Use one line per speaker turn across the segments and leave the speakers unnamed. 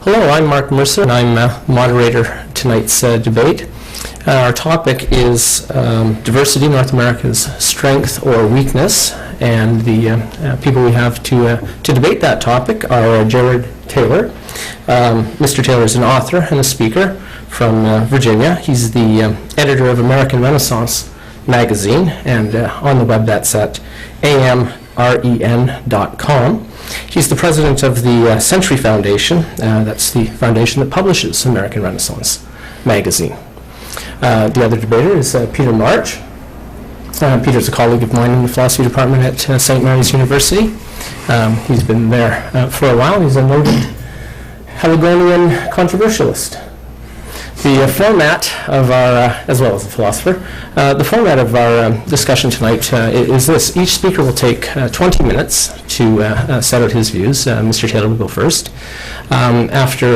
Hello, I'm Mark Mercer, and I'm moderator tonight's debate. Our topic is diversity, North America's strength or weakness, and the people we have to debate that topic are Jared Taylor. Mr. Taylor is an author and a speaker from Virginia. He's the editor of American Renaissance magazine, and on the web that's at amren.com. He's the president of the Century Foundation. That's the foundation that publishes American Renaissance magazine. The other debater is Peter March. Peter's a colleague of mine in the philosophy department at St. Mary's University. He's been there for a while. He's a noted Haligonian controversialist. The format of our, as well as a philosopher, the format of our discussion tonight is this. Each speaker will take 20 minutes to set out his views. Mr. Taylor will go first. After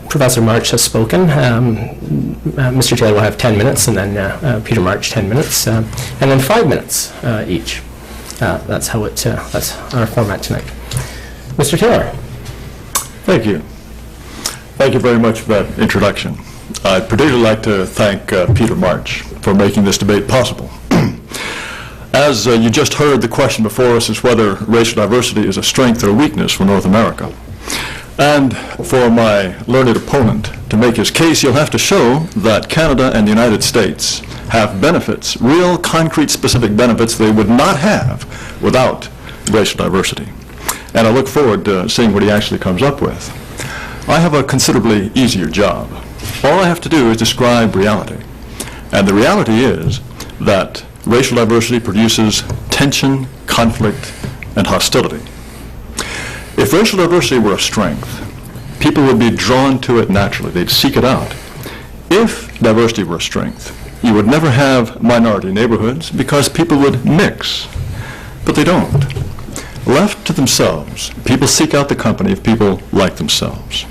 Professor March has spoken, Mr. Taylor will have 10 minutes, and then Peter March 10 minutes, and then 5 minutes each. That's how that's our format tonight. Mr. Taylor.
Thank you. Thank you very much for that introduction. I'd particularly like to thank Peter March for making this debate possible. As you just heard, the question before us is whether racial diversity is a strength or a weakness for North America. And for my learned opponent to make his case, he'll have to show that Canada and the United States have benefits, real, concrete, specific benefits they would not have without racial diversity. And I look forward to seeing what he actually comes up with. I have a considerably easier job. All I have to do is describe reality. And the reality is that racial diversity produces tension, conflict, and hostility. If racial diversity were a strength, people would be drawn to it naturally. They'd seek it out. If diversity were a strength, you would never have minority neighborhoods because people would mix. But they don't. Left to themselves, people seek out the company of people like themselves.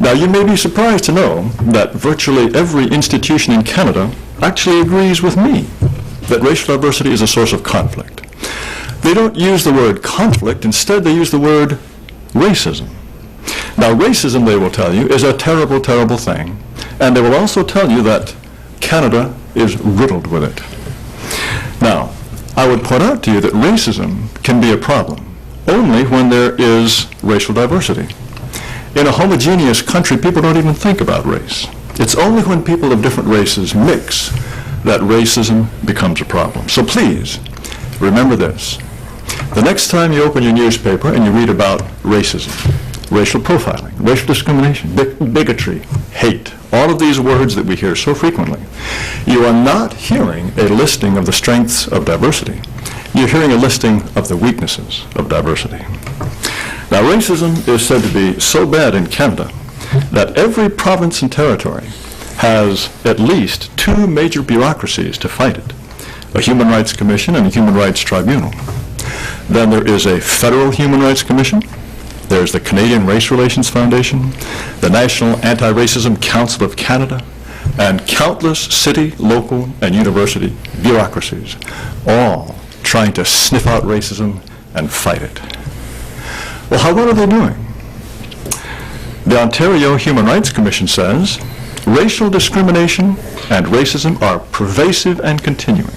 Now, you may be surprised to know that virtually every institution in Canada actually agrees with me that racial diversity is a source of conflict. They don't use the word conflict. Instead, they use the word racism. Now, racism, they will tell you, is a terrible, terrible thing. And they will also tell you that Canada is riddled with it. Now, I would point out to you that racism can be a problem only when there is racial diversity. In a homogeneous country, people don't even think about race. It's only when people of different races mix that racism becomes a problem. So please, remember this. The next time you open your newspaper and you read about racism, racial profiling, racial discrimination, bigotry, hate, all of these words that we hear so frequently, you are not hearing a listing of the strengths of diversity. You're hearing a listing of the weaknesses of diversity. Now, racism is said to be so bad in Canada that every province and territory has at least two major bureaucracies to fight it: a Human Rights Commission and a Human Rights Tribunal. Then there is a Federal Human Rights Commission. There's the Canadian Race Relations Foundation, the National Anti-Racism Council of Canada, and countless city, local, and university bureaucracies, all trying to sniff out racism and fight it. Well, what are they doing? The Ontario Human Rights Commission says racial discrimination and racism are pervasive and continuing.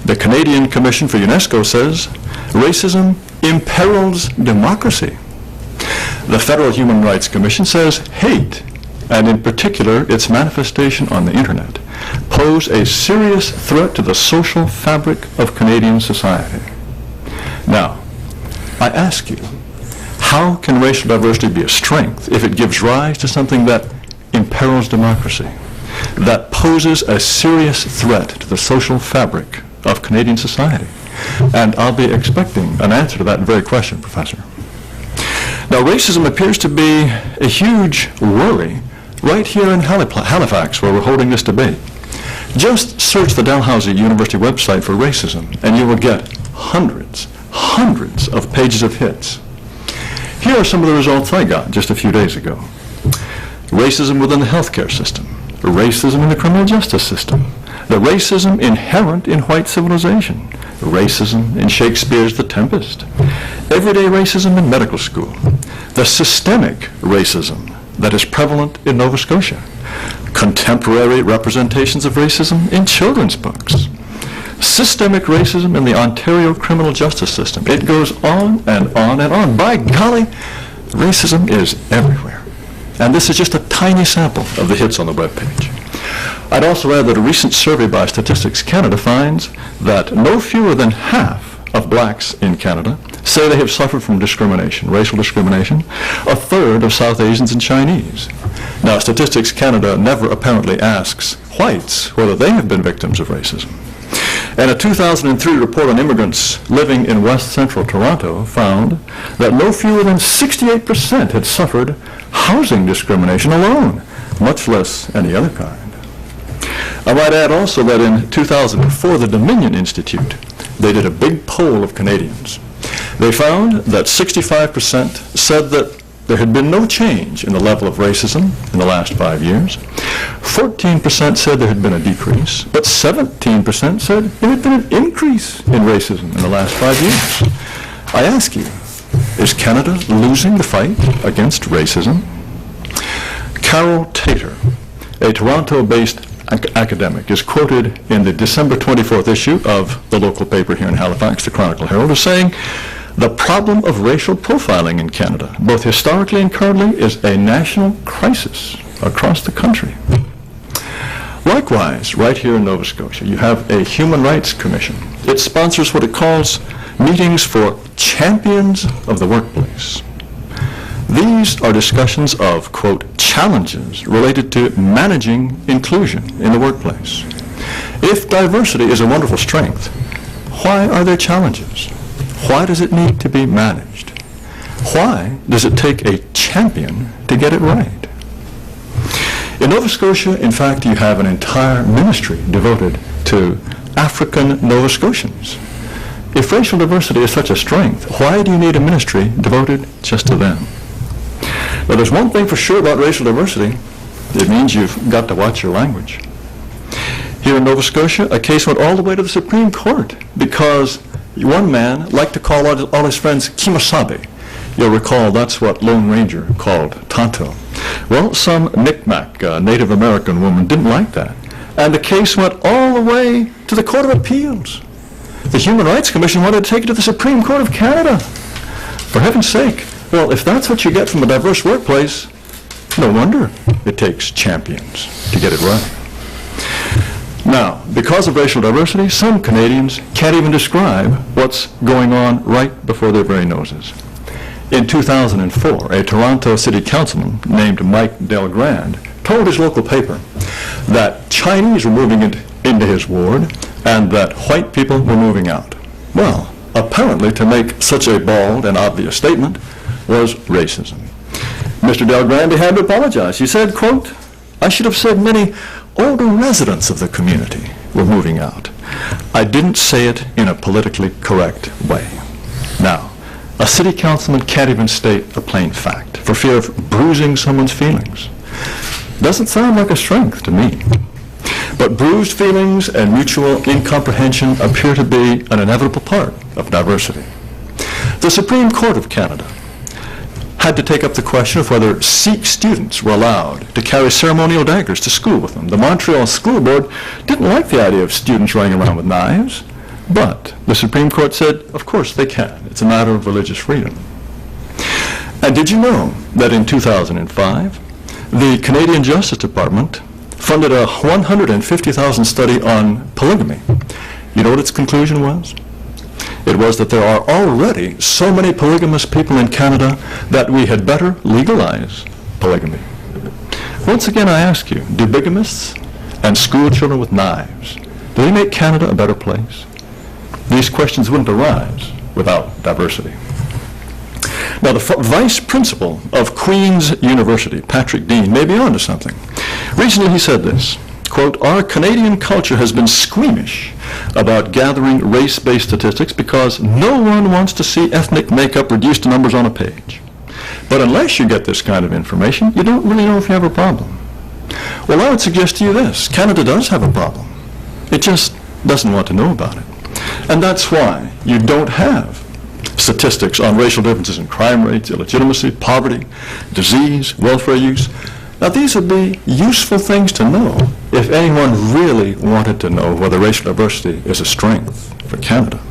The Canadian Commission for UNESCO says racism imperils democracy. The Federal Human Rights Commission says hate, and in particular its manifestation on the internet, pose a serious threat to the social fabric of Canadian society. Now, I ask you, how can racial diversity be a strength if it gives rise to something that imperils democracy, that poses a serious threat to the social fabric of Canadian society? And I'll be expecting an answer to that very question, Professor. Now, racism appears to be a huge worry right here in Halifax, where we're holding this debate. Just search the Dalhousie University website for racism, and you will get hundreds of pages of hits. Here are some of the results I got just a few days ago. Racism within the healthcare system, racism in the criminal justice system, the racism inherent in white civilization, racism in Shakespeare's The Tempest, everyday racism in medical school, the systemic racism that is prevalent in Nova Scotia, contemporary representations of racism in children's books, systemic racism in the Ontario criminal justice system. It goes on and on and on. By golly, racism is everywhere. And this is just a tiny sample of the hits on the webpage. I'd also add that a recent survey by Statistics Canada finds that no fewer than half of blacks in Canada say they have suffered from discrimination, racial discrimination, a third of South Asians and Chinese. Now, Statistics Canada never apparently asks whites whether they have been victims of racism. And a 2003 report on immigrants living in West Central Toronto found that no fewer than 68% had suffered housing discrimination alone, much less any other kind. I might add also that in 2004, the Dominion Institute, they did a big poll of Canadians. They found that 65% said that there had been no change in the level of racism in the last 5 years. 14% said there had been a decrease, but 17% said there had been an increase in racism in the last 5 years. I ask you, is Canada losing the fight against racism? Carol Tater, a Toronto-based academic, is quoted in the December 24th issue of the local paper here in Halifax, the Chronicle Herald, as saying, "The problem of racial profiling in Canada, both historically and currently, is a national crisis across the country." Likewise, right here in Nova Scotia, you have a Human Rights Commission. It sponsors what it calls meetings for champions of the workplace. These are discussions of, quote, challenges related to managing inclusion in the workplace. If diversity is a wonderful strength, why are there challenges? Why does it need to be managed? Why does it take a champion to get it right? In Nova Scotia, in fact, you have an entire ministry devoted to African Nova Scotians. If racial diversity is such a strength, why do you need a ministry devoted just to them? Now, there's one thing for sure about racial diversity. It means you've got to watch your language. Here in Nova Scotia, a case went all the way to the Supreme Court because one man liked to call all his friends Kimosabe. You'll recall that's what Lone Ranger called Tonto. Well, some Micmac Native American woman didn't like that. And the case went all the way to the Court of Appeals. The Human Rights Commission wanted to take it to the Supreme Court of Canada. For heaven's sake. Well, if that's what you get from a diverse workplace, no wonder it takes champions to get it right. Now, because of racial diversity, some Canadians can't even describe what's going on right before their very noses. In 2004, a Toronto City Councilman named Mike Delgrand told his local paper that Chinese were moving into his ward and that white people were moving out. Well, apparently to make such a bald and obvious statement was racism. Mr. Delgrande had to apologize. He said, quote, "I should have said many older residents of the community were moving out. I didn't say it in a politically correct way." Now, a city councilman can't even state a plain fact for fear of bruising someone's feelings. Doesn't sound like a strength to me. But bruised feelings and mutual incomprehension appear to be an inevitable part of diversity. The Supreme Court of Canada had to take up the question of whether Sikh students were allowed to carry ceremonial daggers to school with them. The Montreal School Board didn't like the idea of students running around with knives, but the Supreme Court said, of course they can. It's a matter of religious freedom. And did you know that in 2005, the Canadian Justice Department funded a $150,000 study on polygamy? You know what its conclusion was? It was that there are already so many polygamous people in Canada that we had better legalize polygamy. Once again, I ask you, do bigamists and school children with knives, do they make Canada a better place? These questions wouldn't arise without diversity. Now, the vice principal of Queen's University, Patrick Dean, may be onto something. Recently, he said this, quote, "Our Canadian culture has been squeamish about gathering race-based statistics because no one wants to see ethnic makeup reduced to numbers on a page. But unless you get this kind of information, you don't really know if you have a problem." Well, I would suggest to you this. Canada does have a problem. It just doesn't want to know about it. And that's why you don't have statistics on racial differences in crime rates, illegitimacy, poverty, disease, welfare use. Now, these would be useful things to know if anyone really wanted to know whether racial diversity is a strength for Canada.